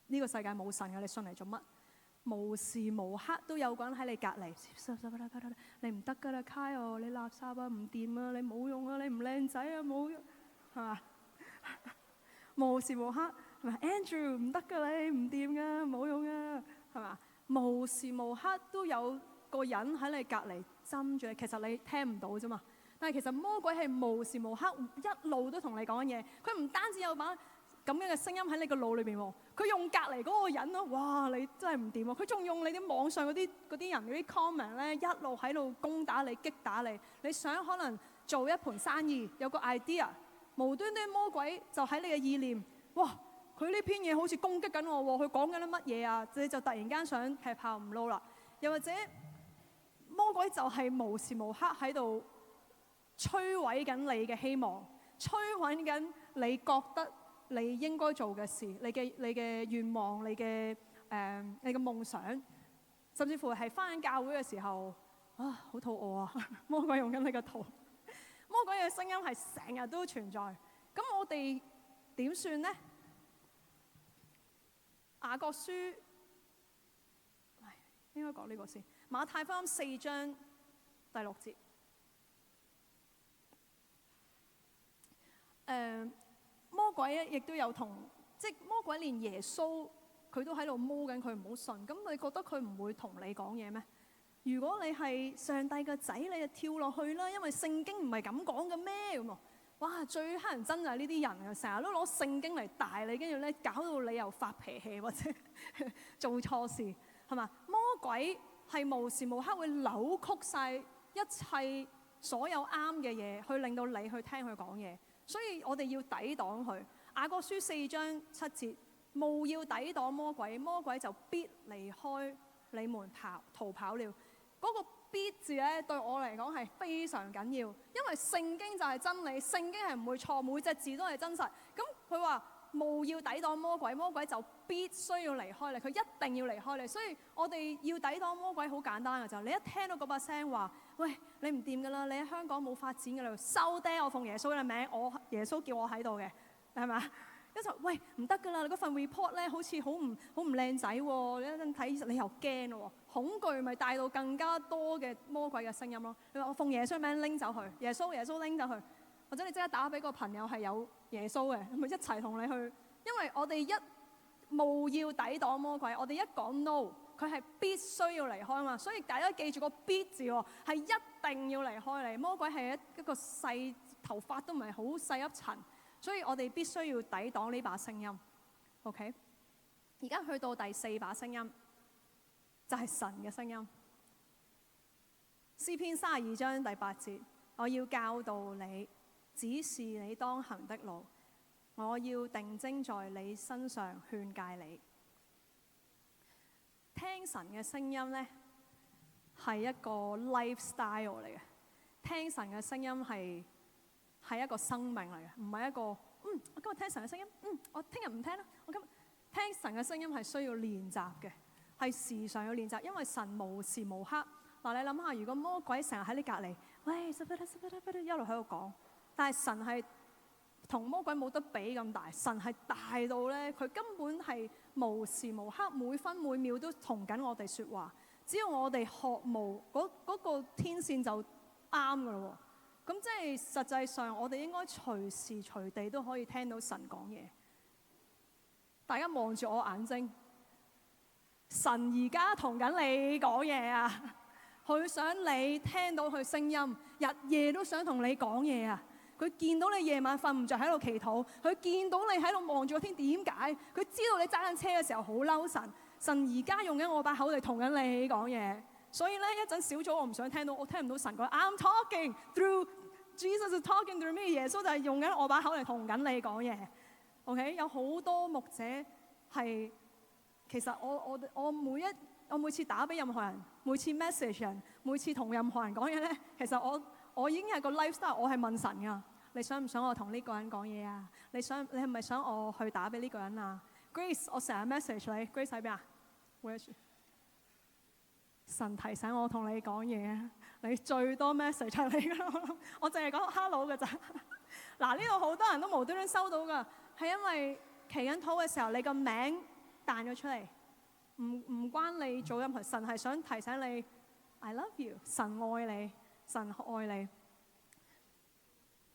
呢個世界冇神嘅，你信嚟做乜？無時無刻都有個人喺你隔離，你唔得㗎啦，Kyle，你垃圾啊，唔掂啊，你冇用啊，你唔靚仔啊，冇用，係嘛？無時無刻。係咪 Andrew 唔得㗎，你唔掂㗎，冇用㗎，係嘛？無時無刻都有個人喺你隔離針住你，其實你聽唔到啫嘛。但係其實魔鬼係無時無刻一路都同你講緊嘢，佢唔單止有把咁樣嘅聲音喺你個腦裏邊喎，佢用隔離嗰個人咯，哇！你真係唔掂喎，佢仲用你啲網上嗰啲人嗰啲 comment 咧，一路喺度攻打你、擊打你。你想可能做一盤生意，有個 idea， 無端端魔鬼就喺你嘅意念，哇！佢呢篇嘢好似攻擊緊我喎，佢講緊啲乜嘢啊？你就突然間想劈炮唔撈啦。又或者魔鬼就係無時無刻喺度摧毀緊你嘅希望，摧毀緊你覺得你應該做嘅事，你嘅願望，你嘅夢想，甚至乎係返緊教會嘅時候，好肚餓啊！魔鬼用緊你個肚，魔鬼嘅聲音係成日都存在。咁我哋點算呢？雅各書，應該講呢個先。馬太福音4章第6節。魔鬼亦都有即係魔鬼連耶穌佢都喺度摸緊佢唔好信。咁你覺得佢唔會同你講嘢咩？如果你係上帝嘅仔，你就跳落去啦，因為聖經唔係咁講嘅咩？咁哇！最乞人憎就係呢啲人啊，成日都攞聖經嚟大你，跟住咧搞到你又發脾氣或者做錯事，係嘛？魔鬼係無時無刻會扭曲晒一切所有啱嘅嘢，去令到你去聽佢講嘢。所以我哋要抵擋佢。雅各書4章7節，務要抵擋魔鬼，魔鬼就必離開你們逃跑了。嗰個必字咧對我嚟講係非常緊要，因為聖經就係真理，聖經係唔會錯，每隻字都係真實。咁佢話務要抵擋魔鬼，魔鬼就必須要離開你，佢一定要離開你。所以我哋要抵擋魔鬼好簡單嘅就，你一聽到嗰把聲話，喂，你唔掂㗎啦，你喺香港冇發展㗎啦，收爹！我奉耶穌嘅名，我耶穌叫我喺度嘅，係嘛？一就喂唔得㗎啦，你嗰份 report 咧好似好唔靚仔喎，你一陣睇你又驚咯喎，恐懼咪帶到更加多嘅魔鬼嘅聲音咯。你話我奉耶穌名拎走佢，耶穌拎走佢，或者你即刻打俾個朋友係有耶穌嘅，咪一齊同你去。因為我哋一務要抵擋魔鬼，我哋一講 no， 佢係必須要離開嘛。所以大家記住個必字喎，係一定要離開你。魔鬼係一個細頭髮都唔係好細一層。所以我哋必須要抵擋呢把聲音 ，OK？ 而家去到第4把聲音，就係神嘅聲音。詩篇32章第8節，我要教導你，指示你當行的路，我要定睛在你身上勸誡你。聽神嘅聲音呢，係一個 lifestyle 嚟嘅。聽神嘅聲音係一個生命嚟嘅，唔係一個我今日聽神嘅聲音，我聽日唔聽啦。我今日聽神嘅聲音係需要練習嘅，係時常要練習，因為神無時無刻嗱，你諗下，如果魔鬼成日喺你隔離，喂，一路喺度講，但係神係同魔鬼冇得比咁大，神係大到咧，佢根本係無時無刻每分每秒都同緊我哋説話，只要我哋渴慕嗰個天線就啱噶咯喎。咁即係實際上，我哋應該隨時隨地都可以聽到神講嘢。大家望住我眼睛，神而家同緊你講嘢啊！佢想你聽到佢聲音，日夜都想同你講嘢啊！佢見到你夜晚瞓唔着喺度祈禱，佢見到你喺度望住個天，點解？佢知道你揸緊車嘅時候好嬲神。神而家用緊我把口嚟同緊你講嘢。所以咧，一陣小組我唔想聽到，我聽唔到神講 I'm talking through Jesus is talking through me。耶穌就係用緊我把口嚟同緊你講嘢。OK， 有好多牧者係其實我每次打俾任何人，每次 message 人，每次同任何人講嘢咧，其實我已經係個 lifestyle， 我係問神噶，你想唔想我同呢個人講嘢啊？你係咪想我去打俾呢個人啊 ？Grace， 我成日 message 你 ，Grace 喺邊啊？神提醒我同你講嘢啊！你最多 message 係你噶，我淨係講 hello 噶咋。嗱，呢度好多人都無端端收到噶，係因為祈緊禱嘅時候，你個名彈咗出嚟，唔關你做任何。神係想提醒你 ，I love you， 神愛你，神愛你。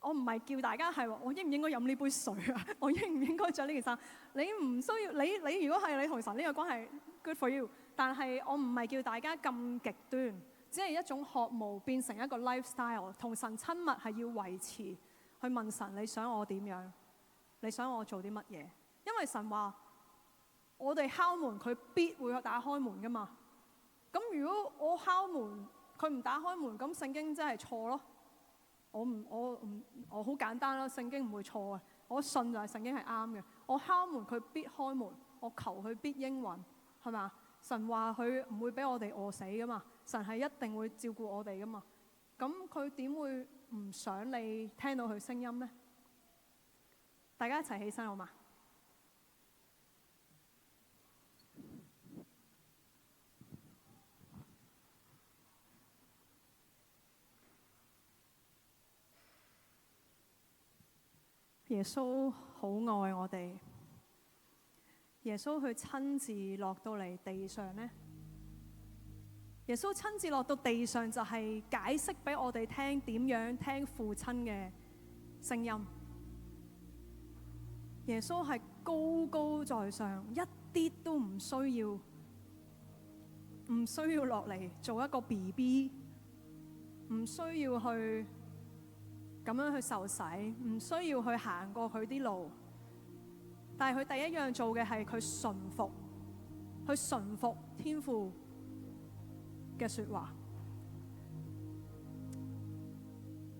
我唔係叫大家係我應唔應該飲呢杯水啊？我應唔應該着呢件衫？你唔需要，你如果係你同神呢個關係 ，good for you。但係我唔係叫大家咁極端，只係一種渴慕變成一個 lifestyle， 同神親密係要維持。去問神你想我點樣？你想我做啲乜嘢？因為神話我哋敲門，佢必會打開門噶嘛。咁如果我敲門，佢唔打開門，咁聖經真係錯咯。我好簡單啦，聖經唔會錯嘅。我信就係聖經係啱嘅。我敲門，佢必開門；我求佢必應允，係嘛？神話佢唔會俾我哋餓死噶嘛，神係一定會照顧我哋噶嘛。咁佢點會唔想你聽到佢聲音呢？大家一齊起身好嘛？耶穌好愛我哋，耶穌佢親自落到嚟地上呢，耶穌親自落到地上就係解釋俾我哋聽點樣聽父親嘅聲音。耶穌係高高在上，一啲都唔需要落嚟做一個 BB， 唔需要去咁樣去受洗，唔需要去行過佢啲路，但係佢第一樣做嘅係佢順服，去順服天父嘅說話。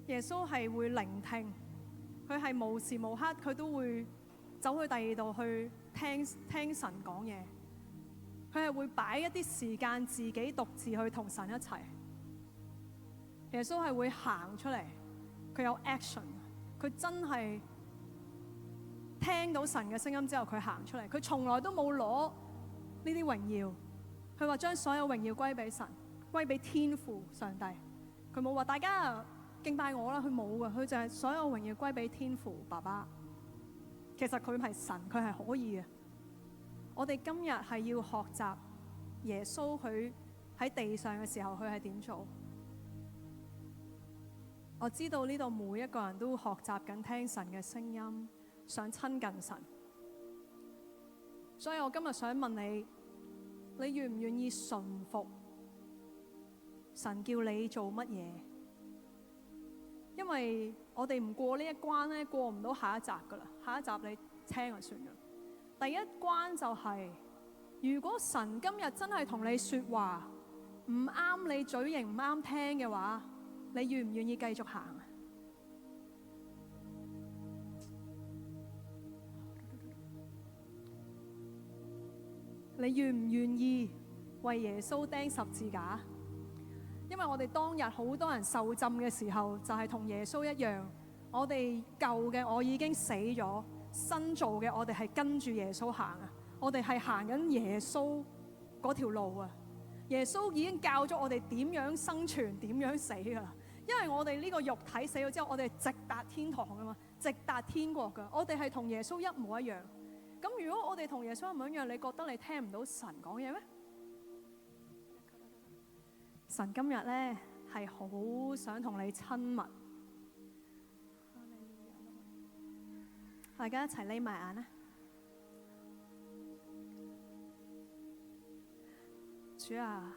耶穌係會聆聽，佢係無時無刻佢都會走去第二度去聽神講嘢，佢係會擺一啲時間自己獨自去同神一齊。耶穌係會行出嚟，佢有 action， 佢真係聽到神嘅聲音之後佢行出嚟，佢從來都冇攞呢啲榮耀，佢話將所有榮耀歸俾神，歸俾天父上帝，佢冇話大家敬拜我啦，佢冇㗎，佢就係所有榮耀歸俾天父爸爸。其實佢係神，佢係可以嘅。我哋今日係要學習耶穌佢喺地上嘅時候佢係點做。我知道呢度每一個人都學習緊聽神嘅聲音，想親近神，所以我今日想問你，你願唔願意順服神叫你做乜嘢？因為我哋唔過呢一關咧，過唔到下一集噶啦。下一集你聽就算啦。第一關就係，如果神今日真係同你說話唔啱你嘴型唔啱聽嘅話，你願唔願意繼續行啊？你願唔願意為耶穌釘十字架？因為我哋當日好多人受浸嘅時候，就係同耶穌一樣，我哋舊嘅我已經死咗，新造嘅我哋係跟住耶穌行啊！我哋係行緊耶穌嗰條路啊！耶穌已經教咗我哋點樣生存，點樣死噶。因為我哋呢個肉體死咗之後，我哋係直達天堂噶嘛，直達天國噶。我哋係同耶穌一模一樣。咁如果我哋同耶穌一模一樣，你覺得你聽唔到神講嘢咩？神今日咧係好想同你親密，大家一齊眯埋眼啦。主啊，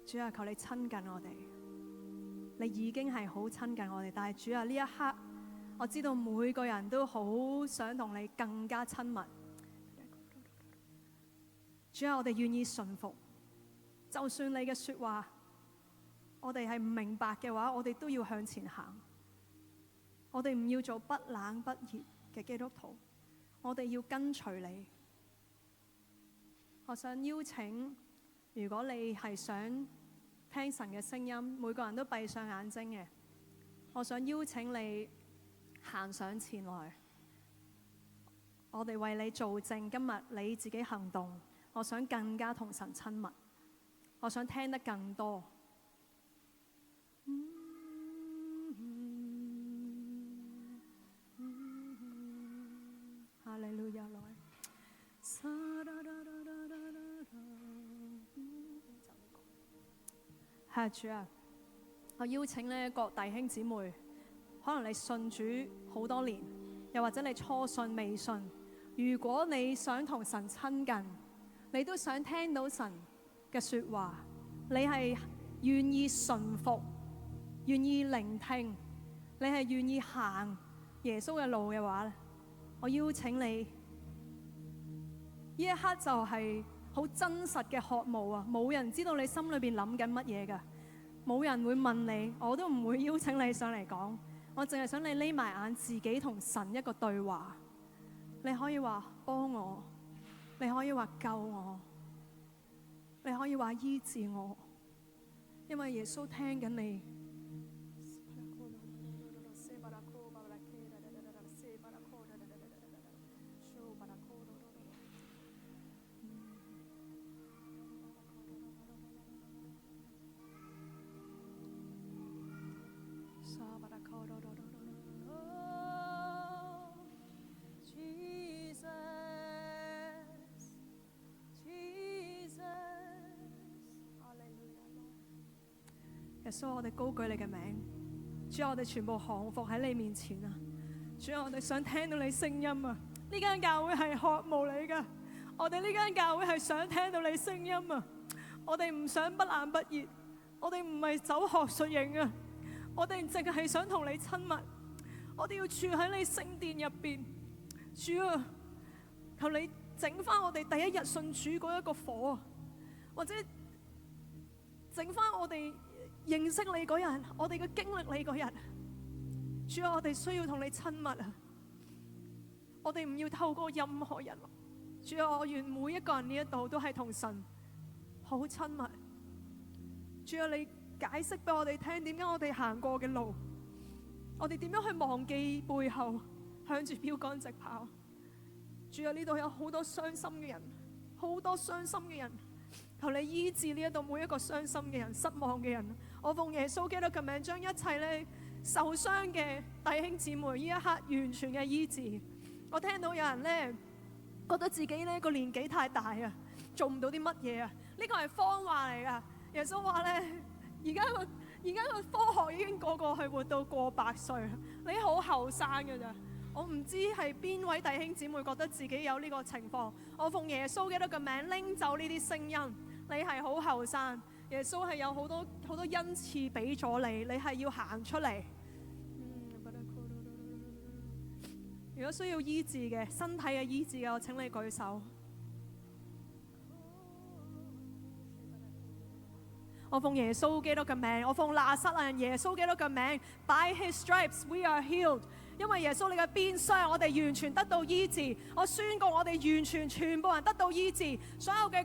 主啊，求你親近我哋。你已經係好親近我哋，但係主啊，呢一刻我知道每個人都好想同你更加親密。主啊，我哋願意順服，就算你嘅說話我哋係唔明白嘅話，我哋都要向前行。我哋唔要做不冷不熱嘅基督徒，我哋要跟隨你。我想邀請，如果你係想聽神嘅聲音，每個人都閉上眼睛嘅，我想邀請你行上前來，我哋為你做證。今日你自己行動，我想更加同神親密，我想聽得更多。哈利路亞來。係主啊，我邀請呢各弟兄姊妹，可能你信主好多年，又或者你初信未信，如果你想同神親近，你都想聽到神嘅說話，你係願意順服，願意聆聽，你係願意行耶穌嘅路嘅話，我邀請你，呢一刻就係好真實嘅渴慕啊！冇人知道你心裏邊諗緊乜嘢噶，冇人會問你，我都唔會邀請你上嚟講，我淨係想你匿埋眼，自己同神一個對話。你可以話幫我，你可以話救我，你可以話醫治我，因為耶穌聽緊你。耶穌，我哋高舉你嘅名，主啊，我哋全部降服喺你面前啊！主啊，我哋想聽到你聲音啊！呢間教會係渴慕你噶，我哋呢間教會係想聽到你聲音啊！我哋唔想不冷不熱，我哋唔係走學術型啊！我哋淨係想同你親密，我哋要住喺你聖殿入邊。主啊，求你整翻我哋第一日信主嗰一個火啊，或者整翻我哋認識你嗰日，我哋嘅經歷你嗰日。主啊，我哋需要同你親密啊！我哋唔要透過任何人。主啊，我願每一個人呢一度都係同神好親密。主啊，你解釋俾我哋聽，點解我哋行過嘅路，我哋點樣去忘記背後，向住標杆直跑。主啊，呢度有好多傷心嘅人，好多傷心嘅人，求你醫治呢一度每一個傷心嘅人、失望嘅人。我奉耶穌基督嘅名，將一切咧受傷嘅弟兄姊妹呢一刻完全嘅醫治。我聽到有人咧覺得自己咧個年紀太大啊，做唔到啲乜嘢啊？呢個係謊話嚟噶。耶穌話咧，而家個科學已經個係活到過100歲，你好後生㗎咋？我唔知係邊位弟兄姊妹覺得自己有呢個情況。我奉耶穌基督嘅名拎走呢啲聲音。你係好後生，耶穌係有好多恩賜俾咗你，你係要行出嚟。如果需要醫治嘅，身體嘅醫治嘅，我請你舉手。我奉耶穌基督嘅名，我奉拿撒勒人耶穌基督嘅名 ，By His stripes we are healed。因為耶穌你嘅鞭傷，我哋完全得到醫治。我宣告我哋完全全部人得到醫治，所有嘅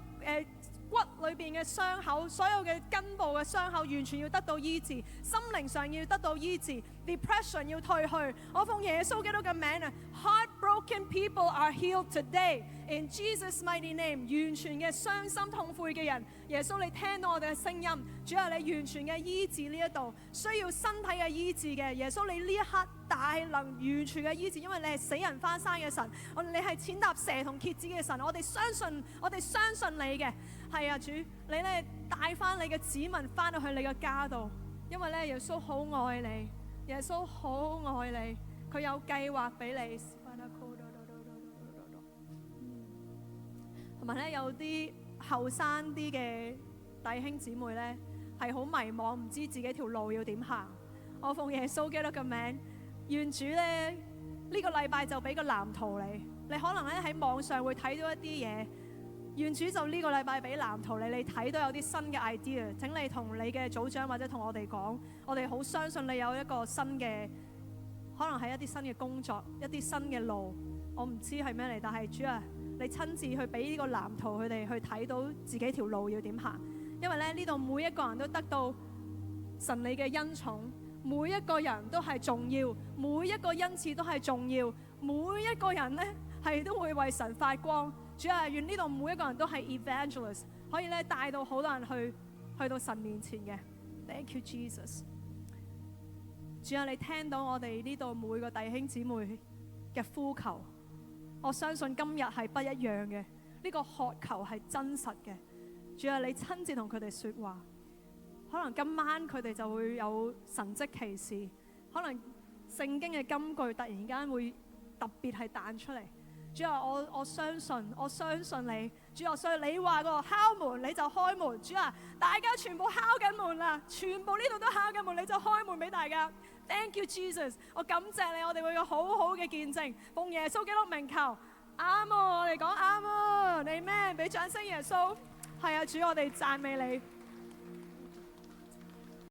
骨裏邊嘅傷口，所有嘅根部嘅傷口完全要得到醫治，心靈上要得到醫治 ，depression 要退去。我奉耶穌基督嘅名啊 ，heartbroken people are healed today in Jesus mighty name。完全嘅傷心痛悔嘅人，耶穌你聽到我哋嘅聲音，主啊你完全嘅醫治呢一度，需要身體嘅醫治嘅，耶穌你呢一刻大能完全嘅醫治，因為你係死人翻生嘅神，你係踐踏蛇同蠍子嘅神，我哋相信你嘅。係啊，主，你咧帶翻你嘅子民翻到去你嘅家度，因為咧耶穌好愛你，耶穌好愛你，佢有計劃俾你。同埋咧有啲後生啲嘅弟兄姊妹咧係好迷茫，唔知自己條路要點行。我奉耶穌基督嘅名，願主咧呢個禮拜就俾個藍圖你，你可能咧喺網上會睇到一啲嘢。願主就呢個禮拜俾藍圖你睇到有啲新嘅 idea， 請你同你嘅組長或者同我哋講，我哋好相信你有一個新嘅，可能係一啲新嘅工作，一啲新嘅路，我唔知係咩嚟，但係主啊，你親自去俾呢個藍圖佢哋去睇到自己條路要點行，因為咧呢度每一個人都得到神你嘅恩寵，每一個人都係重要，每一個恩賜都係重要，每一個人咧係都會為神發光。主啊，願呢度每一個人都係 evangelist， 可以咧帶到好多人去到神面前嘅。Thank you Jesus。主啊，你聽到我哋呢度每個弟兄姊妹嘅呼求，我相信今日係不一樣嘅，呢個渴求係真實嘅。主啊，你親自同佢哋說話，可能今晚佢哋就會有神蹟奇事，可能聖經嘅金句突然間會特別係彈出嚟。主啊，我相信你。主啊，所以你話過敲門你就開門。主啊，大家全部敲緊門啦，全部呢度都敲緊門，你就開門俾大家。Thank you Jesus， 我感謝你，我哋會有好好嘅見證。奉耶穌基督名求，阿門。我哋講阿門，你咩？俾掌聲耶穌。係啊，主，我哋讚美你。